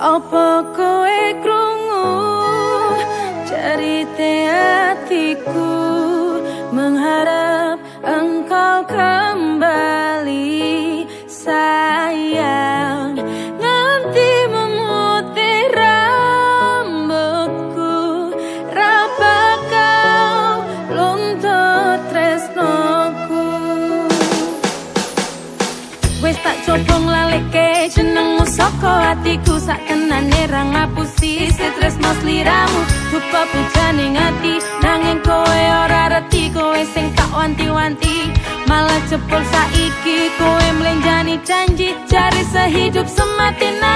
Apa kowe krungu cerita hatiku, mengharap engkau kembali sayang, nganti memutih rambutku, raba kau luntur tresnoku. Wes tak coba nglaleke jenengmu saka hatiku, sak tenane ra ngapusi tresno sliramu. Dupa pujaning ati nanging kowe ora reti, kowe sing tak wanti-wanti malah jebol saiki kowe mlenjani janji, jari sehidup semati nanging